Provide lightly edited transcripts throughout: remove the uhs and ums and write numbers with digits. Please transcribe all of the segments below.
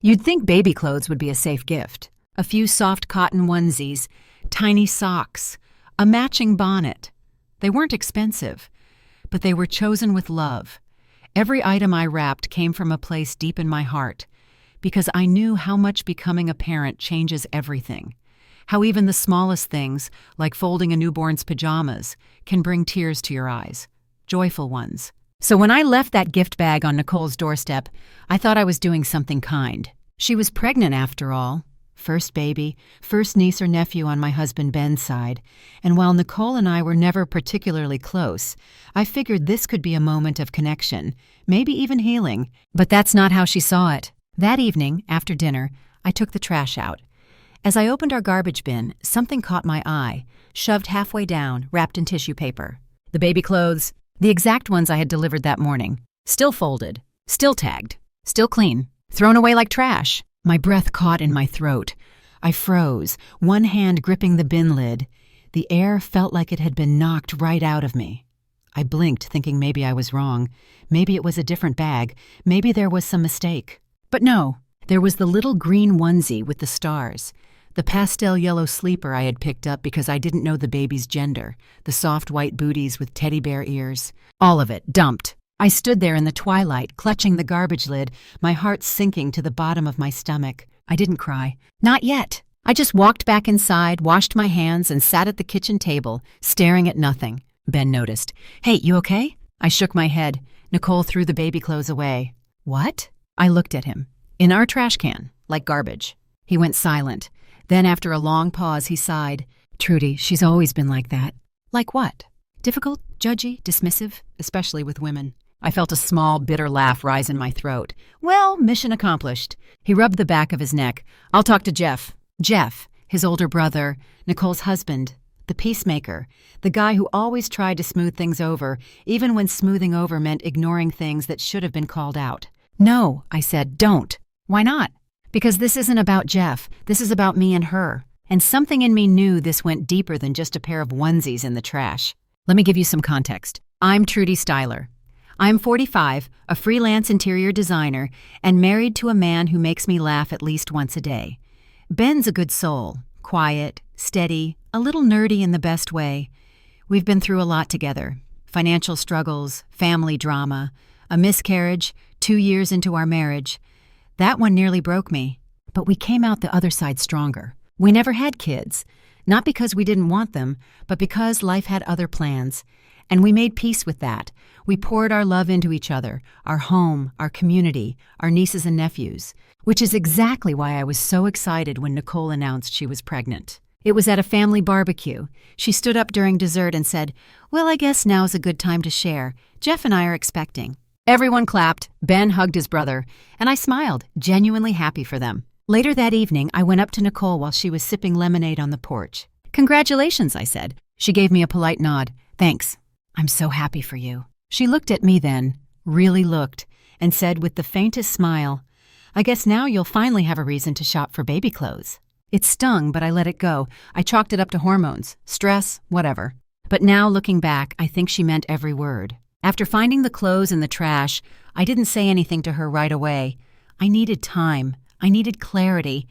You'd think baby clothes would be a safe gift. A few soft cotton onesies, tiny socks, a matching bonnet. They weren't expensive, but they were chosen with love. Every item I wrapped came from a place deep in my heart, because I knew how much becoming a parent changes everything. How even the smallest things, like folding a newborn's pajamas, can bring tears to your eyes. Joyful ones. So when I left that gift bag on Nicole's doorstep, I thought I was doing something kind. She was pregnant after all. First baby, first niece or nephew on my husband Ben's side. And while Nicole and I were never particularly close, I figured this could be a moment of connection, maybe even healing. But that's not how she saw it. That evening, after dinner, I took the trash out. As I opened our garbage bin, something caught my eye, shoved halfway down, wrapped in tissue paper. The baby clothes, the exact ones I had delivered that morning. Still folded, still tagged, still clean, thrown away like trash. My breath caught in my throat. I froze, one hand gripping the bin lid. The air felt like it had been knocked right out of me. I blinked, thinking maybe I was wrong. Maybe it was a different bag. Maybe there was some mistake. But no, there was the little green onesie with the stars. The pastel yellow sleeper I had picked up because I didn't know the baby's gender, the soft white booties with teddy bear ears. All of it, dumped. I stood there in the twilight, clutching the garbage lid, my heart sinking to the bottom of my stomach. I didn't cry. Not yet. I just walked back inside, washed my hands, and sat at the kitchen table, staring at nothing. Ben noticed. "Hey, you okay?" I shook my head. Nicole threw the baby clothes away. "What?" I looked at him. "In our trash can, like garbage." He went silent. Then, after a long pause, he sighed. "Trudy, she's always been like that." "Like what?" "Difficult, judgy, dismissive, especially with women." I felt a small, bitter laugh rise in my throat. "Well, mission accomplished." He rubbed the back of his neck. "I'll talk to Jeff." Jeff, his older brother, Nicole's husband, the peacemaker, the guy who always tried to smooth things over, even when smoothing over meant ignoring things that should have been called out. "No," I said, "don't." "Why not?" "Because this isn't about Jeff. This is about me and her." And something in me knew this went deeper than just a pair of onesies in the trash. Let me give you some context. I'm Trudy Styler. I'm 45, a freelance interior designer, and married to a man who makes me laugh at least once a day. Ben's a good soul, quiet, steady, a little nerdy in the best way. We've been through a lot together. Financial struggles, family drama, a miscarriage, 2 years into our marriage. That one nearly broke me, but we came out the other side stronger. We never had kids, not because we didn't want them, but because life had other plans. And we made peace with that. We poured our love into each other, our home, our community, our nieces and nephews, which is exactly why I was so excited when Nicole announced she was pregnant. It was at a family barbecue. She stood up during dessert and said, "Well, I guess now's a good time to share. Jeff and I are expecting." Everyone clapped, Ben hugged his brother, and I smiled, genuinely happy for them. Later that evening, I went up to Nicole while she was sipping lemonade on the porch. "Congratulations," I said. She gave me a polite nod. "Thanks. I'm so happy for you." She looked at me then, really looked, and said with the faintest smile, "I guess now you'll finally have a reason to shop for baby clothes." It stung, but I let it go. I chalked it up to hormones, stress, whatever. But now, looking back, I think she meant every word. After finding the clothes in the trash, I didn't say anything to her right away. I needed time. I needed clarity.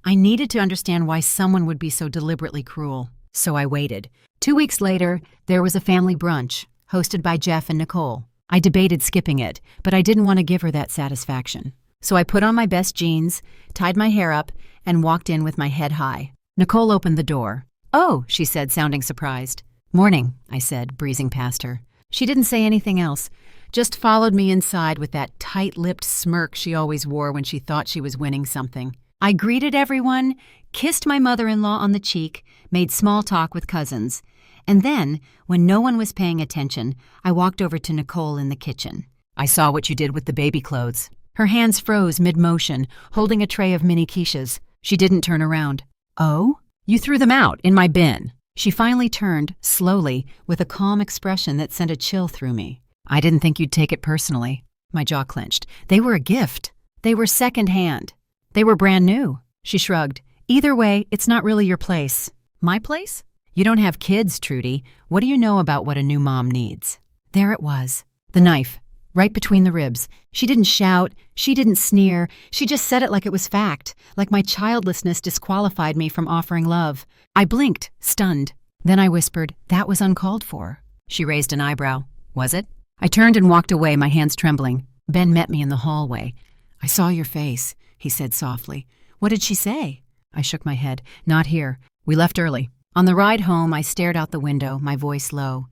I needed to understand why someone would be so deliberately cruel. So I waited. 2 weeks later, there was a family brunch, hosted by Jeff and Nicole. I debated skipping it, but I didn't want to give her that satisfaction. So I put on my best jeans, tied my hair up, and walked in with my head high. Nicole opened the door. "Oh," she said, sounding surprised. "Morning," I said, breezing past her. She didn't say anything else, just followed me inside with that tight-lipped smirk she always wore when she thought she was winning something. I greeted everyone, kissed my mother-in-law on the cheek, made small talk with cousins. And then, when no one was paying attention, I walked over to Nicole in the kitchen. "I saw what you did with the baby clothes." Her hands froze mid-motion, holding a tray of mini quiches. She didn't turn around. "Oh? You threw them out, in my bin." She finally turned, slowly, with a calm expression that sent a chill through me. "I didn't think you'd take it personally." My jaw clenched. "They were a gift. They were second-hand. They were brand new." She shrugged. "Either way, it's not really your place." "My place?" "You don't have kids, Trudy. What do you know about what a new mom needs?" There it was. The knife. right between the ribs. She didn't shout, she didn't sneer, she just said it like it was fact, like my childlessness disqualified me from offering love. I blinked, stunned. Then I whispered, "That was uncalled for." She raised an eyebrow. "Was it?" I turned and walked away, my hands trembling. Ben met me in the hallway. "I saw your face," he said softly. "What did she say?" I shook my head. "Not here. We left early." On the ride home, I stared out the window, my voice low.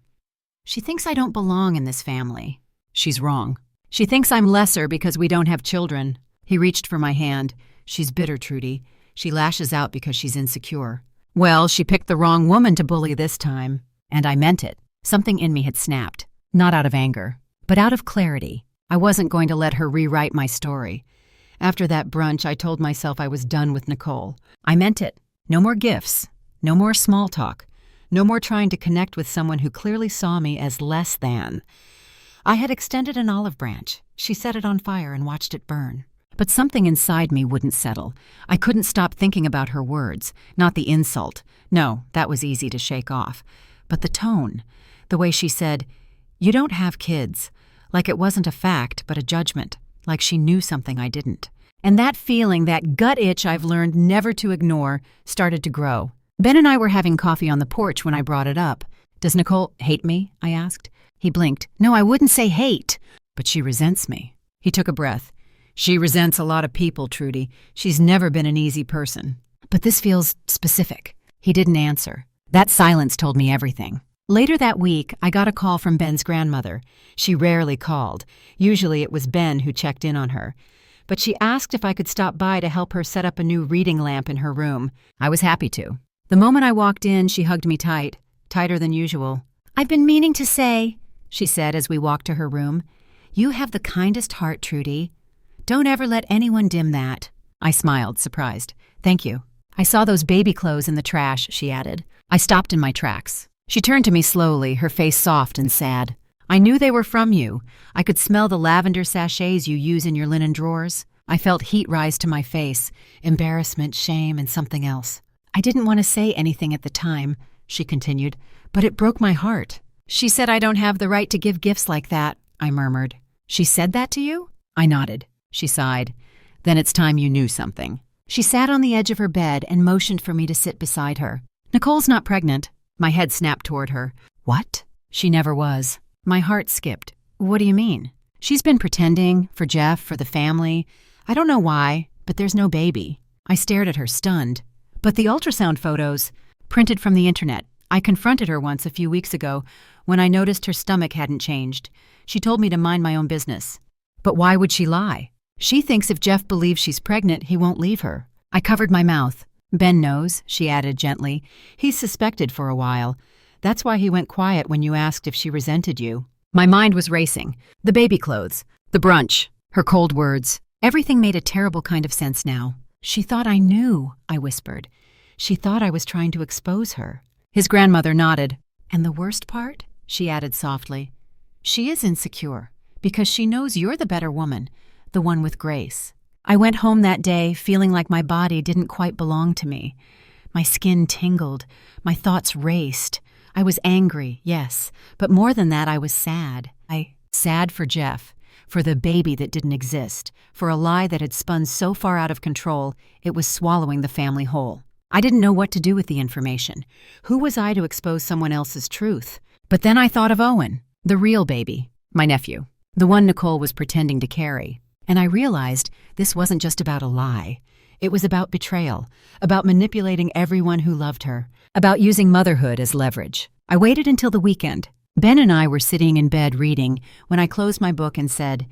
"She thinks I don't belong in this family." "She's wrong. She thinks I'm lesser because we don't have children." He reached for my hand. "She's bitter, Trudy. She lashes out because she's insecure." "Well, she picked the wrong woman to bully this time." And I meant it. Something in me had snapped. Not out of anger, but out of clarity. I wasn't going to let her rewrite my story. After that brunch, I told myself I was done with Nicole. I meant it. No more gifts. No more small talk. No more trying to connect with someone who clearly saw me as less than. I had extended an olive branch. She set it on fire and watched it burn. But something inside me wouldn't settle. I couldn't stop thinking about her words, not the insult. No, that was easy to shake off. But the tone, the way she said, "You don't have kids," like it wasn't a fact but a judgment, like she knew something I didn't. And that feeling, that gut itch I've learned never to ignore, started to grow. Ben and I were having coffee on the porch when I brought it up. "Does Nicole hate me?" I asked. He blinked. "No, I wouldn't say hate, but she resents me." He took a breath. "She resents a lot of people, Trudy. She's never been an easy person." "But this feels specific." He didn't answer. That silence told me everything. Later that week, I got a call from Ben's grandmother. She rarely called. Usually it was Ben who checked in on her. But she asked if I could stop by to help her set up a new reading lamp in her room. I was happy to. The moment I walked in, she hugged me tight, tighter than usual. "I've been meaning to say," she said as we walked to her room, "you have the kindest heart, Trudy. Don't ever let anyone dim that." I smiled, surprised. "Thank you." "I saw those baby clothes in the trash," she added. I stopped in my tracks. She turned to me slowly, her face soft and sad. "I knew they were from you. I could smell the lavender sachets you use in your linen drawers." I felt heat rise to my face, embarrassment, shame, and something else. "I didn't want to say anything at the time," she continued, "but it broke my heart." "She said I don't have the right to give gifts like that," I murmured. "She said that to you?" I nodded. She sighed. "Then it's time you knew something." She sat on the edge of her bed and motioned for me to sit beside her. "Nicole's not pregnant." My head snapped toward her. "What?" "She never was." My heart skipped. "What do you mean?" "She's been pretending, for Jeff, for the family. I don't know why, but there's no baby." I stared at her, stunned. "But the ultrasound photos, printed from the internet. I confronted her once a few weeks ago when I noticed her stomach hadn't changed. She told me to mind my own business." "But why would she lie?" "She thinks if Jeff believes she's pregnant, he won't leave her." I covered my mouth. "Ben knows," she added gently. "He's suspected for a while. That's why he went quiet when you asked if she resented you." My mind was racing. The baby clothes, the brunch, her cold words. Everything made a terrible kind of sense now. "She thought I knew," I whispered. "She thought I was trying to expose her." His grandmother nodded. "And the worst part?" she added softly. "She is insecure because she knows you're the better woman, the one with grace." I went home that day feeling like my body didn't quite belong to me. My skin tingled. My thoughts raced. I was angry, yes, but more than that, I was sad. Sad for Jeff, for the baby that didn't exist, for a lie that had spun so far out of control it was swallowing the family whole. I didn't know what to do with the information. Who was I to expose someone else's truth? But then I thought of Owen, the real baby, my nephew, the one Nicole was pretending to carry. And I realized this wasn't just about a lie. It was about betrayal, about manipulating everyone who loved her, about using motherhood as leverage. I waited until the weekend. Ben and I were sitting in bed reading when I closed my book and said,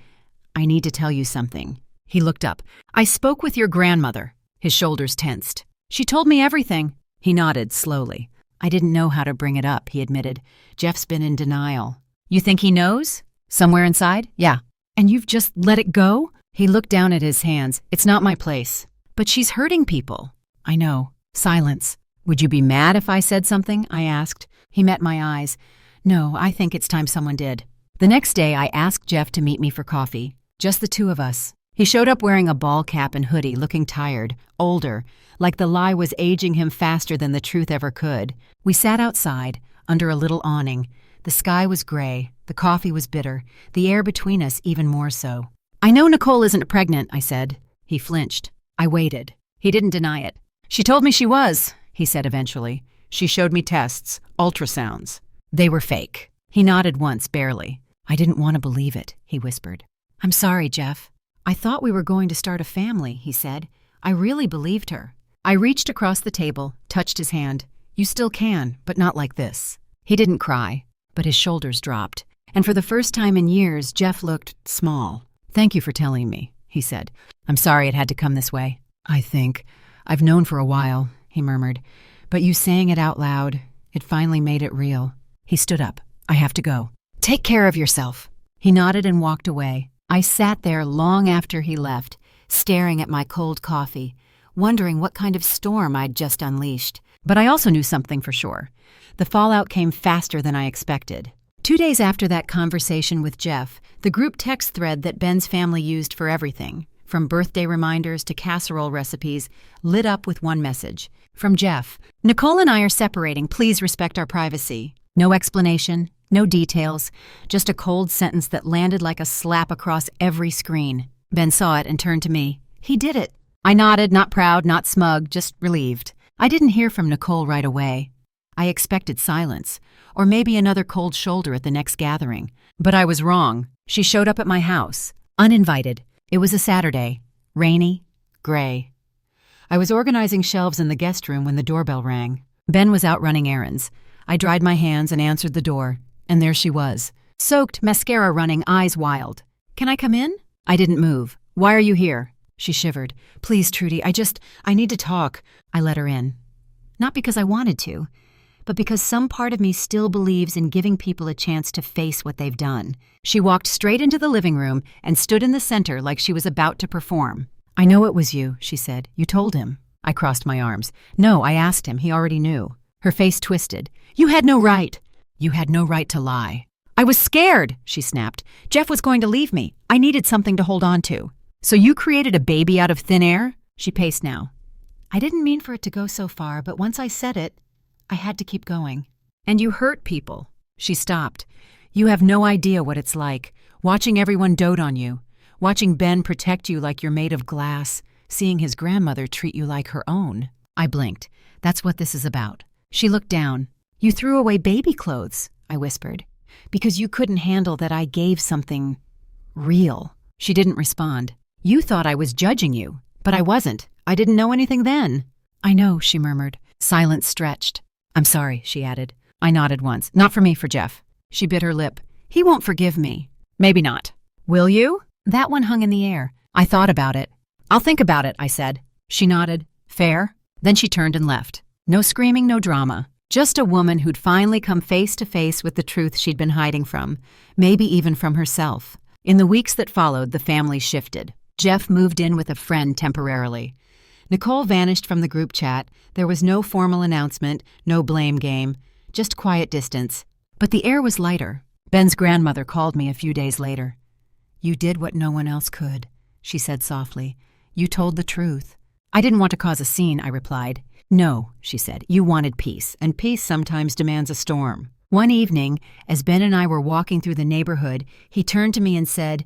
"I need to tell you something." He looked up. "I spoke with your grandmother." His shoulders tensed. "She told me everything." He nodded slowly. "I didn't know how to bring it up," he admitted. "Jeff's been in denial." "You think he knows? Somewhere inside?" "Yeah." "And you've just let it go?" He looked down at his hands. "It's not my place." "But she's hurting people." "I know." Silence. "Would you be mad if I said something?" I asked. He met my eyes. "No, I think it's time someone did." The next day, I asked Jeff to meet me for coffee. Just the two of us. He showed up wearing a ball cap and hoodie, looking tired, older, like the lie was aging him faster than the truth ever could. We sat outside, under a little awning. The sky was gray, The coffee was bitter, the air between us even more so. "I know Nicole isn't pregnant," I said. He flinched. I waited. He didn't deny it. "She told me she was," he said eventually. "She showed me tests, ultrasounds. They were fake." He nodded once, barely. "I didn't want to believe it," he whispered. "I'm sorry, Jeff. I thought we were going to start a family," he said. I really believed her. I reached across the table, touched his hand. "You still can, but not like this." He didn't cry, but his shoulders dropped. And for the first time in years, Jeff looked small. "Thank you for telling me," he said. "I'm sorry it had to come this way. I've known for a while," he murmured. "But you saying it out loud, it finally made it real." He stood up. "I have to go." "Take care of yourself." He nodded and walked away. I sat there long after he left, staring at my cold coffee, wondering what kind of storm I'd just unleashed. But I also knew something for sure. The fallout came faster than I expected. 2 days after that conversation with Jeff, the group text thread that Ben's family used for everything, from birthday reminders to casserole recipes, lit up with one message. From Jeff: "Nicole and I are separating. Please respect our privacy." No explanation, no details, just a cold sentence that landed like a slap across every screen. Ben saw it and turned to me. He did it. I nodded, not proud, not smug, just relieved. I didn't hear from Nicole right away. I expected silence, or maybe another cold shoulder at the next gathering. But I was wrong. She showed up at my house, uninvited. It was a Saturday, rainy, gray. I was organizing shelves in the guest room when the doorbell rang. Ben was out running errands. I dried my hands and answered the door, and there she was, soaked, mascara running, eyes wild. "Can I come in?" I didn't move. "Why are you here?" She shivered. "Please, Trudy, I need to talk." I let her in. Not because I wanted to, but because some part of me still believes in giving people a chance to face what they've done. She walked straight into the living room and stood in the center like she was about to perform. "I know it was you," she said. "You told him." I crossed my arms. "No, I asked him. He already knew." Her face twisted. "You had no right." "You had no right to lie." "I was scared," she snapped. "Jeff was going to leave me. I needed something to hold on to." "So you created a baby out of thin air?" She paced now. "I didn't mean for it to go so far, but once I said it, I had to keep going." "And you hurt people." She stopped. "You have no idea what it's like, watching everyone dote on you, watching Ben protect you like you're made of glass, seeing his grandmother treat you like her own." I blinked. "That's what this is about." She looked down. "You threw away baby clothes," I whispered, "because you couldn't handle that I gave something real." She didn't respond. "You thought I was judging you, but I wasn't. I didn't know anything then." "I know," she murmured. Silence stretched. "I'm sorry," she added. I nodded once. "Not for me, for Jeff." She bit her lip. "He won't forgive me." "Maybe not." "Will you?" That one hung in the air. I thought about it. "I'll think about it," I said. She nodded. "Fair?" Then she turned and left. No screaming, no drama. Just a woman who'd finally come face to face with the truth she'd been hiding from, maybe even from herself. In the weeks that followed, the family shifted. Jeff moved in with a friend temporarily. Nicole vanished from the group chat. There was no formal announcement, no blame game, just quiet distance. But the air was lighter. Ben's grandmother called me a few days later. "You did what no one else could," she said softly. "You told the truth." "I didn't want to cause a scene," I replied. "No," she said. "You wanted peace, and peace sometimes demands a storm." One evening, as Ben and I were walking through the neighborhood, he turned to me and said,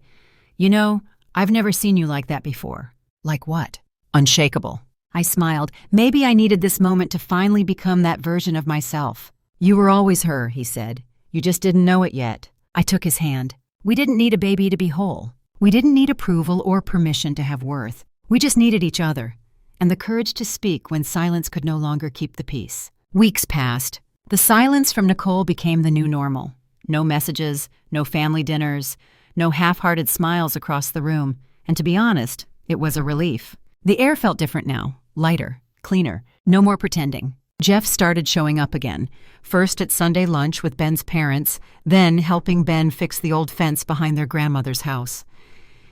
"You know, I've never seen you like that before." "Like what?" "Unshakable." I smiled. Maybe I needed this moment to finally become that version of myself. "You were always her," he said. "You just didn't know it yet." I took his hand. We didn't need a baby to be whole. We didn't need approval or permission to have worth. We just needed each other, and the courage to speak when silence could no longer keep the peace. Weeks passed. The silence from Nicole became the new normal. No messages, no family dinners, no half-hearted smiles across the room, and to be honest, it was a relief. The air felt different now, lighter, cleaner, no more pretending. Jeff started showing up again, first at Sunday lunch with Ben's parents, then helping Ben fix the old fence behind their grandmother's house.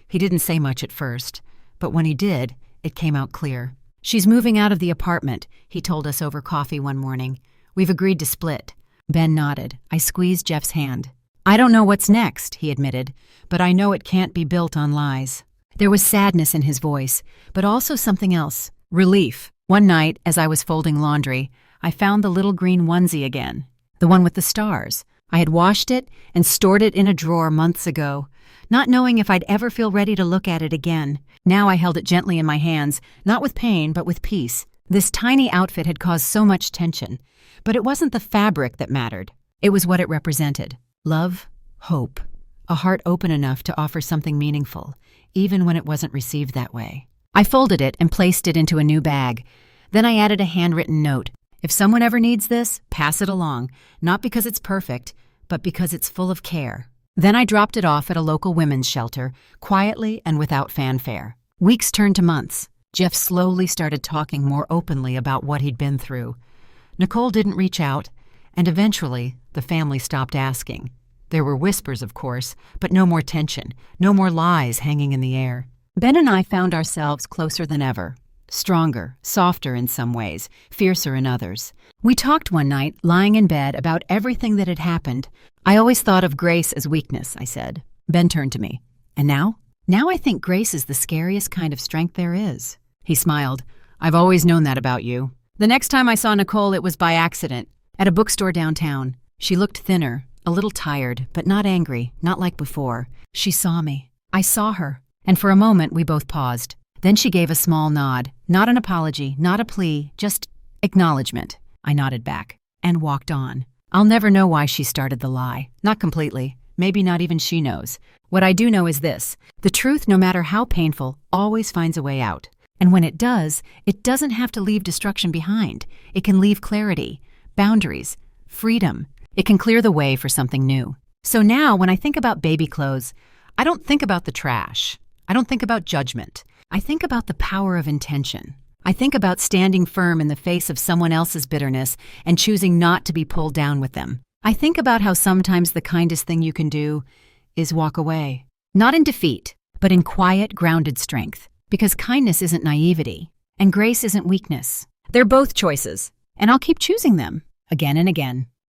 He didn't say much at first, but when he did, it came out clear. "She's moving out of the apartment," he told us over coffee one morning. "We've agreed to split." Ben nodded. I squeezed Jeff's hand. "I don't know what's next," he admitted, "but I know it can't be built on lies." There was sadness in his voice, but also something else. Relief. One night, as I was folding laundry, I found the little green onesie again. The one with the stars. I had washed it and stored it in a drawer months ago, not knowing if I'd ever feel ready to look at it again. Now I held it gently in my hands, not with pain, but with peace. This tiny outfit had caused so much tension, but it wasn't the fabric that mattered. It was what it represented. Love, hope, a heart open enough to offer something meaningful, even when it wasn't received that way. I folded it and placed it into a new bag. Then I added a handwritten note. If someone ever needs this, pass it along, not because it's perfect, but because it's full of care. Then I dropped it off at a local women's shelter, quietly and without fanfare. Weeks turned to months. Jeff slowly started talking more openly about what he'd been through. Nicole didn't reach out, and eventually the family stopped asking. There were whispers, of course, but no more tension, no more lies hanging in the air. Ben and I found ourselves closer than ever. Stronger, softer in some ways, fiercer in others. We talked one night, lying in bed, about everything that had happened. I always thought of grace as weakness, I said. Ben turned to me. And now? Now I think grace is the scariest kind of strength there is. He smiled. I've always known that about you. The next time I saw Nicole, it was by accident, at a bookstore downtown. She looked thinner, a little tired, but not angry, not like before. She saw me. I saw her. And for a moment, we both paused. Then she gave a small nod. Not an apology, not a plea, just acknowledgement. I nodded back and walked on. I'll never know why she started the lie. Not completely. Maybe not even she knows. What I do know is this. The truth, no matter how painful, always finds a way out. And when it does, it doesn't have to leave destruction behind. It can leave clarity, boundaries, freedom. It can clear the way for something new. So now, when I think about baby clothes, I don't think about the trash. I don't think about judgment. I think about the power of intention. I think about standing firm in the face of someone else's bitterness and choosing not to be pulled down with them. I think about how sometimes the kindest thing you can do is walk away. Not in defeat, but in quiet, grounded strength. Because kindness isn't naivety, and grace isn't weakness. They're both choices, and I'll keep choosing them again and again.